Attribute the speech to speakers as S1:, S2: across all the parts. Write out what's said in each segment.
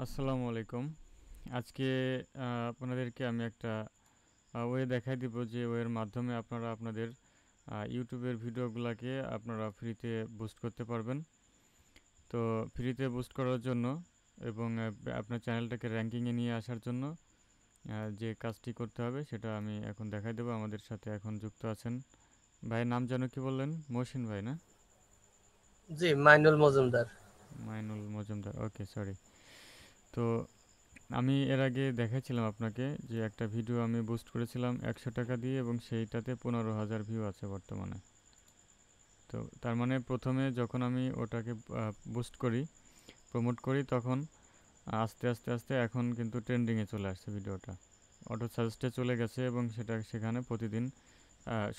S1: আসসালামু আলাইকুম। আজকে আপনাদেরকে আমি একটা ওয়ে দেখাই দিব যে ওয়ের মাধ্যমে আপনারা আপনাদের ইউটিউবের ভিডিওগুলোকে আপনারা ফ্রিতে বুস্ট করতে পারবেন। তো ফ্রিতে বুস্ট করার জন্য এবং আপনার চ্যানেলটাকে র্যাঙ্কিংয়ে নিয়ে আসার জন্য যে কাজটি করতে হবে সেটা আমি এখন দেখাই দেবো। আমাদের সাথে এখন যুক্ত আছেন ভাইয়ের নাম যেন কি বললেন? মহসিন ভাই না?
S2: জি, মাইনুল মজুমদার।
S1: মাইনুল মজুমদার। ওকে, সরি। তো আমি এর আগে দেখাইছিলাম আপনাকে যে একটা ভিডিও আমি বুস্ট করেছিলাম 100 টাকা দিয়ে এবং সেইটাতে 15,000 ভিউ আছে বর্তমানে। তো তার মানে প্রথমে যখন আমি ওটাকে বুস্ট করি, প্রমোট করি, তখন আস্তে আস্তে আস্তে এখন কিন্তু ট্রেন্ডিংয়ে চলে আসছে ভিডিওটা। অটো সাজেস্টে চলে গেছে এবং সেটা সেখানে প্রতিদিন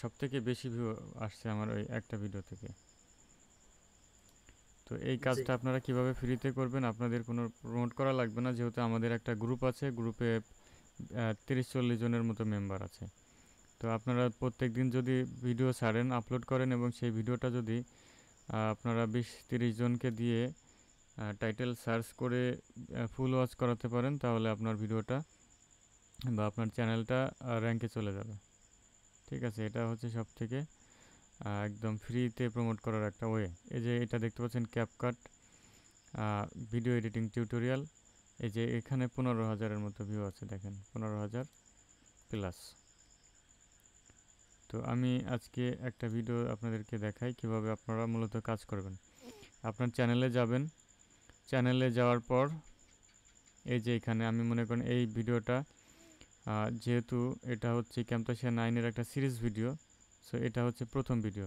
S1: সবথেকে বেশি ভিউ আসছে আমার ওই একটা ভিডিও থেকে। তো এই
S2: জি,
S1: কাজটা আপনারা কিভাবে ফ্রিতে করবেন? আপনাদের কোনো প্রমোট করা লাগবে না, যেহেতু আমাদের একটা গ্রুপ আছে। গ্রুপে 30-40 জনের মতো মেম্বার আছে। তো আপনারা প্রত্যেক দিন যদি ভিডিও ছাড়েন, আপলোড করেন এবং সেই ভিডিওটা যদি আপনারা 20-30 জনকে দিয়ে টাইটেল সার্চ করে ফুল ওয়াচ করাতে পারেন, তাহলে আপনার ভিডিওটা বা আপনার চ্যানেলটা র্যাঙ্কে চলে যাবে। ঠিক আছে, এটা হচ্ছে সব থেকে একদম ফ্রিতে প্রমোট করার একটা ওয়ে। এই যে এটা দেখতে পাচ্ছেন, ক্যাপকাট ভিডিও এডিটিং টিউটোরিয়াল। এই যে এখানে 15,000-এর মতো ভিউ আছে, দেখেন 15,000 প্লাস। তো আমি আজকে একটা ভিডিও আপনাদেরকে দেখাই কিভাবে আপনারা মূলত কাজ করবেন। আপনার চ্যানেলে যাবেন, চ্যানেলে যাওয়ার পর এই যে এখানে আমি মনে করেন এই ভিডিওটা, যেহেতু এটা হচ্ছে ক্যাম্পটাশিয়া 9-এর একটা সিরিজ ভিডিও, সো এটা হচ্ছে প্রথম ভিডিও।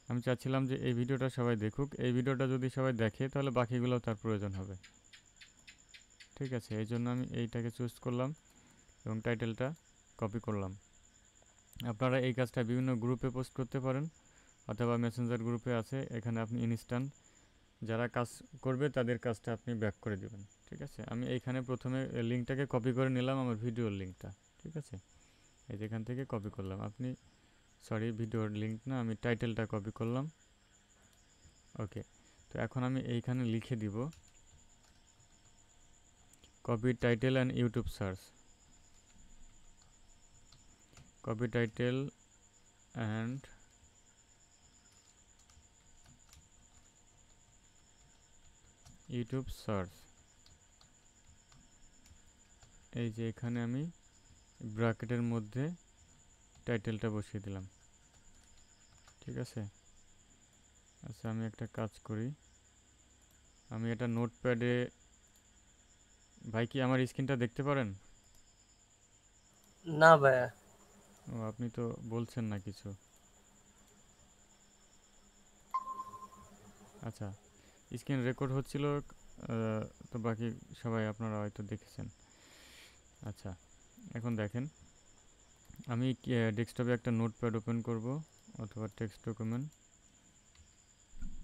S1: আমি চাচ্ছিলাম যে এই ভিডিওটা সবাই দেখুক। এই ভিডিওটা যদি সবাই দেখে তাহলে বাকিগুলোও তার প্রয়োজন হবে। ঠিক আছে, এই জন্য আমি এইটাকে চুজ করলাম এবং টাইটেলটা কপি করলাম। আপনারা এই কাজটা বিভিন্ন গ্রুপে পোস্ট করতে পারেন, অথবা মেসেঞ্জার গ্রুপে আছে, এখানে আপনি ইনস্ট্যান্ট যারা কাজ করবে তাদের কাজটা আপনি ব্যাক করে দিবেন। ঠিক আছে, আমি এইখানে প্রথমে লিঙ্কটাকে কপি করে নিলাম, আমার ভিডিওর লিঙ্কটা। ঠিক আছে, এই যেখান থেকে কপি করলাম, আপনি সরি ভিডিওর লিঙ্ক না, আমি টাইটেলটা কপি করলাম। ওকে, তো এখন আমি এইখানে লিখে দিব copy title and YouTube search. Copy title and YouTube search. এই যে এখানে আমি ব্র্যাকেটের মধ্যে টাইটেলটা বসিয়ে দিলাম। ঠিক আছে, আচ্ছা আমি একটা কাজ করি, আমি এটা নোটপ্যাডে, ভাই কি আমার স্ক্রিনটা দেখতে পারেন?
S2: না ভাইয়া।
S1: ও, আপনি তো বলছেন না কিছু। আচ্ছা, স্ক্রিন রেকর্ড হচ্ছিল, তো বাকি সবাই আপনারা হয়তো দেখেছেন। আচ্ছা, এখন দেখেন, আমি ডেস্কটপে একটা নোটপ্যাড ওপেন করব, অথবা টেক্সট ডকুমেন্ট।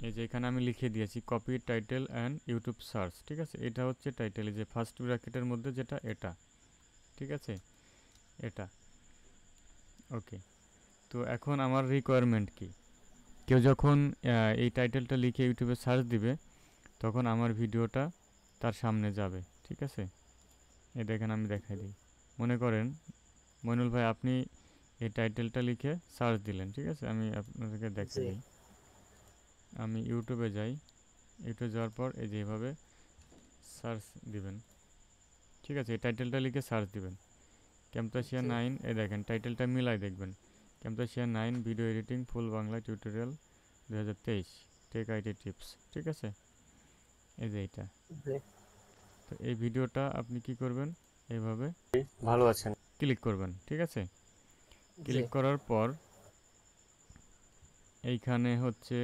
S1: এই যে এখানে আমি লিখে দিয়েছি copy title and YouTube search. ঠিক আছে, এটা হচ্ছে টাইটেল, এই যে ফার্স্ট ব্র্যাকেটের মধ্যে যেটা, এটা। ঠিক আছে, এটা। ওকে, তো এখন আমার রিকোয়ারমেন্ট কি? কেউ যখন এই টাইটেলটা লিখে ইউটিউবে সার্চ দিবে, তখন আমার ভিডিওটা তার সামনে যাবে। ঠিক আছে, এই দেখেন আমি দেখাই দিই। মনে করেন মইনুল ভাই, আপনি এই টাইটেলটা লিখে সার্চ দিলেন। ঠিক আছে, আমি আপনাদেরকে দেখাই
S2: জি,
S1: দিই। আমি ইউটিউবে যাই, ইউটিউবে যাওয়ার পর এই যে এভাবে সার্চ দিবেন। ঠিক আছে, এই টাইটেলটা লিখে সার্চ দিবেন, ক্যাম্পটাশিয়া
S2: জি,
S1: 9। এই দেখেন টাইটেলটা মিলাই দেখবেন, ক্যাম্পটাশিয়া 9 video editing full Bangla tutorial 2023 tech IT tips. ঠিক আছে, এই যে এইটা।
S2: জি।
S1: তো এই ভিডিওটা আপনি কি করবেন, এইভাবে
S2: ভালো আছেন?
S1: ক্লিক করবেন। ঠিক আছে,
S2: জি,
S1: ক্লিক করার পর এইখানে হচ্ছে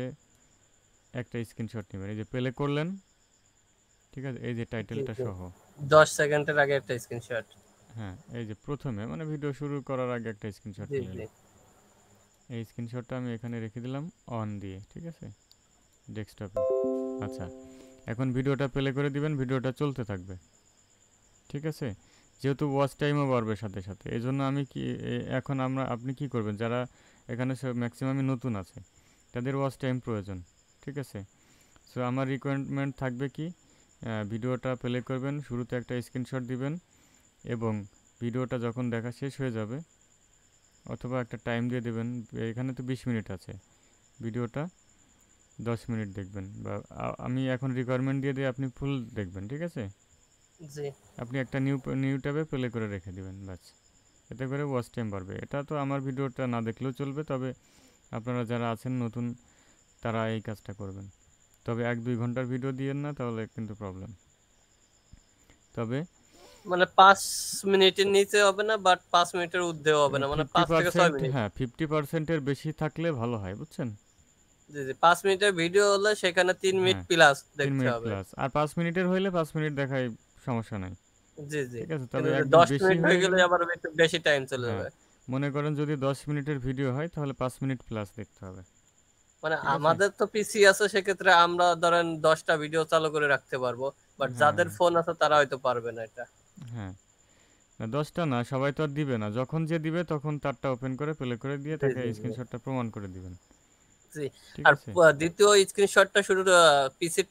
S1: একটা স্ক্রিনশট নেবেন, এই যে প্লে করলেন। ঠিক আছে, এই যে
S2: জি,
S1: টাইটেলটা
S2: জি।
S1: সহ।
S2: 10 সেকেন্ডের আগে একটা স্ক্রিনশট।
S1: হ্যাঁ, এই যে প্রথমে মানে ভিডিও শুরু করার আগে একটা স্ক্রিনশট
S2: জি,
S1: নিলেন।
S2: জি,
S1: এই স্ক্রিনশটটা আমি এখানে রেখে দিলাম অন দিয়ে। ঠিক আছে, ডেস্কটপে। আচ্ছা, এখন ভিডিওটা প্লে করে দিবেন, ভিডিওটা চলতে থাকবে। ঠিক আছে, যেহেতু ওয়াচ টাইমও বাড়বে সাথে সাথে, এই জন্য আমি কি এখন আপনি কি করবেন, যারা এখানে সব ম্যাক্সিমামই নতুন আছে, তাদের ওয়াচ টাইম প্রয়োজন। ঠিক আছে, সো আমার রিকোয়ারমেন্ট থাকবে কি, ভিডিওটা প্লে করবেন, শুরুতে একটা স্ক্রিনশট দিবেন এবং ভিডিওটা যখন দেখা শেষ হয়ে যাবে অথবা একটা টাইম দিয়ে দেবেন, এখানে তো 20 মিনিট আছে, ভিডিওটা 10 মিনিট দেখবেন, বা আমি এখন রিকোয়ারমেন্ট দিয়ে দিয়ে আপনি ফুল দেখবেন, ঠিক আছে?
S2: জি
S1: আপনি একটা নিউ ট্যাবে প্লে করে রেখে দিবেন, ব্যাস। এতে করে ওয়াচ টাইম বাড়বে। এটা তো আমার ভিডিওটা না দেখলেও চলবে, তবে আপনারা যারা আছেন নতুন তারা এই কাজটা করবেন। তবে 1-2 ঘন্টার ভিডিও দিয়েন না, তাহলে কিন্তু প্রবলেম। তবে
S2: মানে 5 মিনিটের নিচে হবে না, বাট 5 মিনিটের ঊর্ধ্বেও হবে না, মানে 5 থেকে 6 মিনিট।
S1: হ্যাঁ, 50%-এর বেশি থাকলে ভালো হয়, বুঝছেন?
S2: জি জি, 5 মিনিটের ভিডিও হলে সেখানে 3 মিনিট
S1: হ্যাঁ,
S2: প্লাস
S1: 3
S2: দেখতে
S1: মিনিট
S2: হবে।
S1: প্লাস। আর 5 মিনিটের হইলে 5 মিনিট দেখাই সমস্যা নাই।
S2: জি জি,
S1: ঠিক আছে? তবে
S2: কিন্তু যে
S1: একদম
S2: 10 মিনিট
S1: বেশি
S2: হয়ে
S1: হয়ে
S2: গেলে
S1: গেলে,
S2: আবার একটু বেশি টাইম চলে
S1: হ্যাঁ,
S2: যাবে।
S1: মনে করেন যদি 10 মিনিটের ভিডিও হয় তাহলে 5 মিনিট প্লাস দেখতে হবে।
S2: মানে
S1: ঠিক আছে?
S2: আমাদের তো পিসি আছে, সেক্ষেত্রে আমরা ধরেন 10টা ভিডিও চালু করে রাখতে পারবো, বাট
S1: হ্যাঁ,
S2: যাদের
S1: হ্যাঁ,
S2: ফোন আছে তারা হয়তো পারবে না এটা।
S1: হ্যাঁ। না, 10টা না, সবাই তো আর দিবে না। যখন যে দিবে তখন তারটা ওপেন করে প্লে করে দিয়ে
S2: জি
S1: তাকে
S2: জি জি
S1: স্ক্রিনশটটা প্রমাণ করে দিবেন।
S2: জি।
S1: ঠিক
S2: আর
S1: আছে?
S2: দ্বিতীয় স্ক্রিনশটটা শুধু পিসির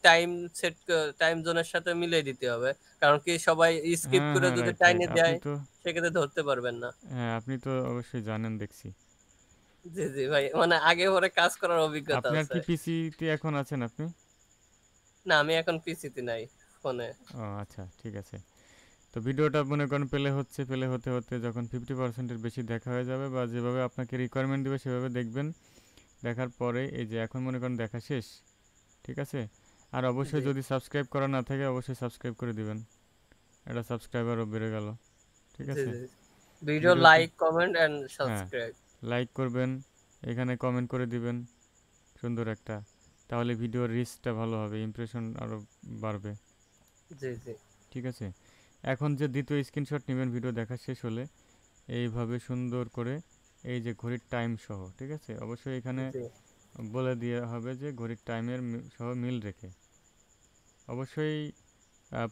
S2: টাইম জোনের সাথে মিলিয়ে দিতে হবে, কারণ কি সবাই স্কিপ
S1: হ্যাঁ,
S2: করে
S1: হ্যাঁ,
S2: যদি
S1: রাইট, রাইট।
S2: টাইমে
S1: আপনি
S2: দেয়
S1: তো,
S2: সেক্ষেত্রে ধরতে পারবেন না।
S1: হ্যাঁ, আপনি তো অবশ্যই জানেন দেখছি।
S2: জি জি ভাই, মানে আগে পরে কাজ করার অভিজ্ঞতা
S1: আপনার
S2: আছে।
S1: কি পিসিতে এখন আছেন আপনি?
S2: না, আমি এখন পিসিতে নাই, ফোনে।
S1: ও আচ্ছা, ঠিক আছে। তো ভিডিওটা মনে করেন প্লে হচ্ছে, প্লে হতে হতে যখন 50%-এর বেশি দেখা হয়ে যাবে বা যেভাবে আপনাকে রিকোয়ারমেন্ট দিবে সেভাবে দেখবেন। দেখার পরে এই যে এখন মনে করেন দেখা শেষ, ঠিক আছে? আর
S2: জি
S1: অবশ্যই যদি সাবস্ক্রাইব করা না থাকে অবশ্যই সাবস্ক্রাইব করে দিবেন। একটা সাবস্ক্রাইবারও বেড়ে গেল, ঠিক
S2: জি
S1: আছে?
S2: জি, ভিডিও
S1: ভিডিওতে,
S2: লাইক কমেন্ট এন্ড
S1: হ্যাঁ,
S2: সাবস্ক্রাইব।
S1: লাইক করবেন, এখানে কমেন্ট করে দিবেন সুন্দর একটা, তাহলে ভিডিওর রিচটা ভালো হবে, ইমপ্রেশন আরও বাড়বে,
S2: জি জি
S1: ঠিক আছে? এখন যে দ্বিতীয় স্ক্রিনশট নেবেন ভিডিও দেখা শেষ হলে, এইভাবে সুন্দর করে এই যে ঘড়ির টাইম সহ, ঠিক আছে? অবশ্যই এখানে
S2: জি
S1: বলে দেওয়া হবে যে ঘড়ির টাইমের সহ মিল রেখে, অবশ্যই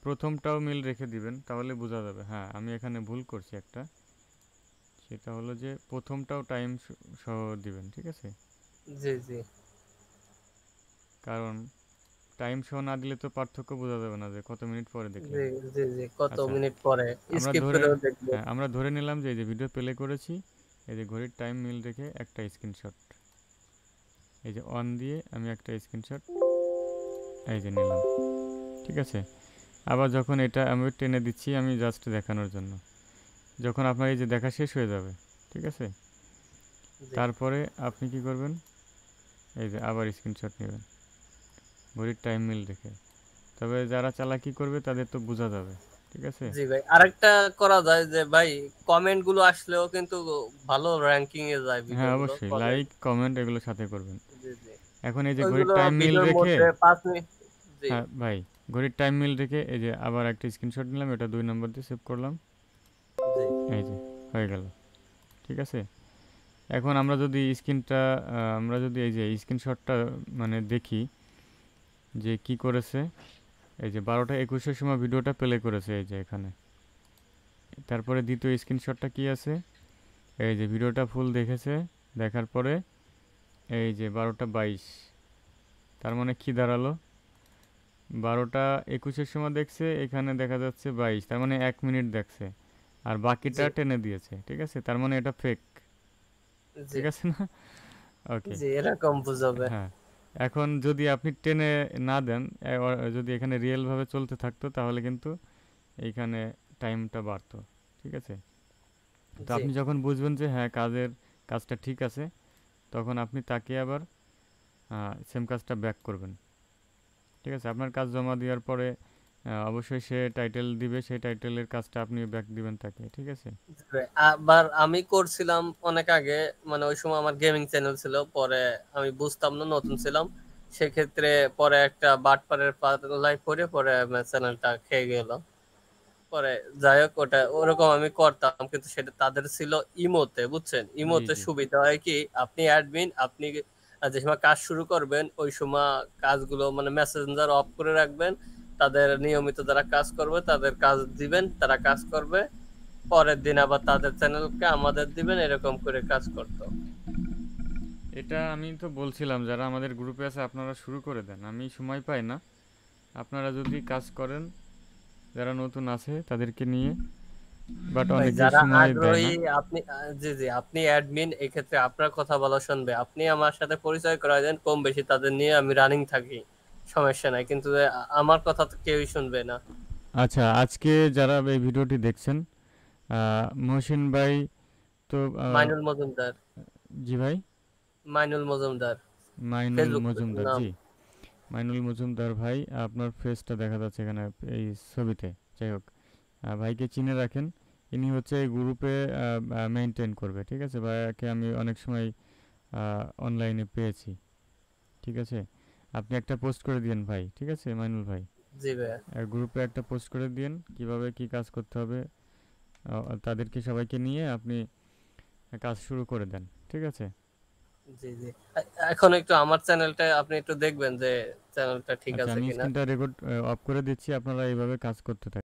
S1: প্রথমটাও মিল রেখে দিবেন, তাহলে বোঝা যাবে। হ্যাঁ, আমি এখানে ভুল করছি একটা, সেটা হলো যে প্রথমটাও টাইম সহ দিবেন, ঠিক আছে?
S2: জি জি
S1: কারণ টাইম সহ না দিলে তো পার্থক্য বোঝা যাবে না যে কত মিনিট পরে দেখলেন।
S2: জি জি জি, কত
S1: আচ্ছা,
S2: মিনিট পরে
S1: আমরা
S2: স্কিপ
S1: ধরে,
S2: করেও দেখবো।
S1: হ্যাঁ, আমরা ধরে নিলাম যে এই যে ভিডিও প্লে করেছি, এই যে ঘড়ির টাইম মিল রেখে একটা স্ক্রিনশট, এই যে অন দিয়ে আমি একটা স্ক্রিনশট এই যে নিলাম, ঠিক আছে? আবার যখন এটা আমি টেনে দিচ্ছি আমি জাস্ট দেখানোর জন্য, যখন আপনার এই যে দেখা শেষ হয়ে যাবে, ঠিক আছে?
S2: জি
S1: তারপরে আপনি কি করবেন, এই যে আবার স্ক্রিনশট নেবেন ঘড়ির টাইম মিল রেখে। তবে যারা চালাকি করবে তাদের তো বোঝা যাবে, ঠিক আছে?
S2: জি ভাই, আরেকটা করা যায় যে ভাই, কমেন্ট গুলো আসলেও কিন্তু ভালো র্যাঙ্কিং এ যায় ভিডিও
S1: হ্যাঁ,
S2: গুলো,
S1: অবশ্যই
S2: কমেন্ট।
S1: লাইক কমেন্ট এগুলো সাথে করবেন।
S2: জি জি,
S1: এখন এই যে ঘড়ির
S2: ওইগুলো
S1: টাইম মিল
S2: ভিডিওর
S1: রেখে,
S2: মধ্যে 5 মিনিট। জি
S1: হ্যাঁ ভাই, ঘড়ির টাইম মিল রেখে এই যে আবার একটা স্ক্রিনশট নিলাম, এটা 2 নম্বর দিয়ে সেভ করলাম,
S2: জি
S1: এই যে হয়ে গেল, ঠিক আছে? এখন আমরা যদি এই যে স্ক্রিনশটটা মানে দেখি যে কি করেছে, এই যে 12টা 21-এর সময় ভিডিওটা প্লে করেছে এই যে এখানে। তারপরে দ্বিতীয় স্ক্রিনশটটা কি আছে, এই যে ভিডিওটা ফুল দেখেছে, দেখার পরে এই যে 12টা 22, তার মানে কি দাঁড়ালো, 12টা 21-এর সময় দেখছে, এখানে দেখা যাচ্ছে 22, তার মানে 1 মিনিট দেখছে, আর বাকিটা
S2: জি
S1: টেনে দিয়েছে, ঠিক আছে? তার মানে এটা ফেক,
S2: জি
S1: ঠিক আছে না? ওকে,
S2: জি, এরকম বুঝাবে।
S1: হ্যাঁ। এখন যদি আপনি টেনে না দেন, যদি এখানে রিয়েলভাবে চলতে থাকতো তাহলে কিন্তু এইখানে টাইমটা বাড়তো, ঠিক আছে? তো
S2: জি
S1: আপনি যখন বুঝবেন যে হ্যাঁ কাজটা ঠিক আছে, তখন আপনি তাকে আবার সেম কাজটা ব্যাক করবেন, ঠিক আছে? আপনার কাজ জমা দেওয়ার পরে অবশ্যই সে টাইটেল দিবে, সেই টাইটেলের কাজটা আপনি ব্যাক দিবেন তাকে, ঠিক আছে?
S2: আবার আমি করছিলাম অনেক আগে, মানে ওই সময় আমার গেমিং চ্যানেল ছিল, পরে আমি বুঝতাম না, নতুন ছিলাম, সেক্ষেত্রে পরে একটা বাটপারের পাল্লায় পরে পরে আমার চ্যানেলটা খেয়ে গেল। পরে যাই হোক, ওটা ওরকম আমি করতাম, কিন্তু সেটা তাদের ছিল ইমোতে, বুঝছেন?
S1: জি,
S2: ইমোতে
S1: জি।
S2: সুবিধা হয় কি, আপনি অ্যাডমিন, আপনি যে সময় কাজ শুরু করবেন ওই সময় কাজগুলো মানে মেসেঞ্জার অফ করে রাখবেন, তাদের নিয়মিত যারা কাজ করবে তাদের কাজ দিবেন, তারা কাজ করবে, পরের দিন আবার তাদের চ্যানেলকে আমাদের দিবেন, এরকম করে কাজ করতো।
S1: এটা আমি তো বলছিলাম যারা আমাদের গ্রুপে আছে আপনারা শুরু করে দেন, আমি সময় পাই না। আপনারা যদি কাজ করেন, যারা নতুন আছে তাদেরকে নিয়ে, বাট
S2: ভাই
S1: অনেকেই
S2: যারা
S1: সময় দেয়
S2: আগ্রহী,
S1: না।
S2: আপনি জি জি আপনি অ্যাডমিন, এক্ষেত্রে আপনার কথা বলা শুনবে, আপনি আমার সাথে পরিচয় করায় দেন, কম বেশি তাদের নিয়ে আমি রানিং থাকি, সমস্যা নাই, কিন্তু যে আমার কথা তো কেউই শুনবে না।
S1: আচ্ছা, আজকে যারা এই ভিডিওটি দেখছেন, মহসিন ভাই তো
S2: মাইনুল মজুমদার।
S1: জি ভাই,
S2: মাইনুল মজুমদার
S1: মাইনুল
S2: ফেসবুক
S1: মজুমদার,
S2: নাম।
S1: জি মাইনুল মজুমদার ভাই, আপনার ফেসটা দেখা যাচ্ছে এখানে এই ছবিতে। যাই হোক, ভাইকে চিনে রাখেন। ইনি হচ্ছে এই গ্রুপে মেনটেন করবে, ঠিক আছে? ভাইয়াকে আমি অনেক সময় অনলাইনে পেয়েছি, ঠিক আছে? আপনি একটা পোস্ট করে দিন ভাই, ঠিক আছে মাইনুল ভাই?
S2: জি ভাই।
S1: গ্রুপে একটা পোস্ট করে দিন কিভাবে কি কাজ করতে হবে। তাদেরকে সবাইকে নিয়ে আপনি কাজ শুরু করে দেন, ঠিক আছে?
S2: জি জি এখন একটু আমার চ্যানেলটা আপনি একটু দেখবেন যে চ্যানেলটা ঠিক
S1: আচ্ছা,
S2: আছে
S1: আমি
S2: কিনা।
S1: স্ক্রিনটা রেকর্ড অফ করে দিচ্ছি, আপনারা এইভাবে কাজ করতে থাকেন।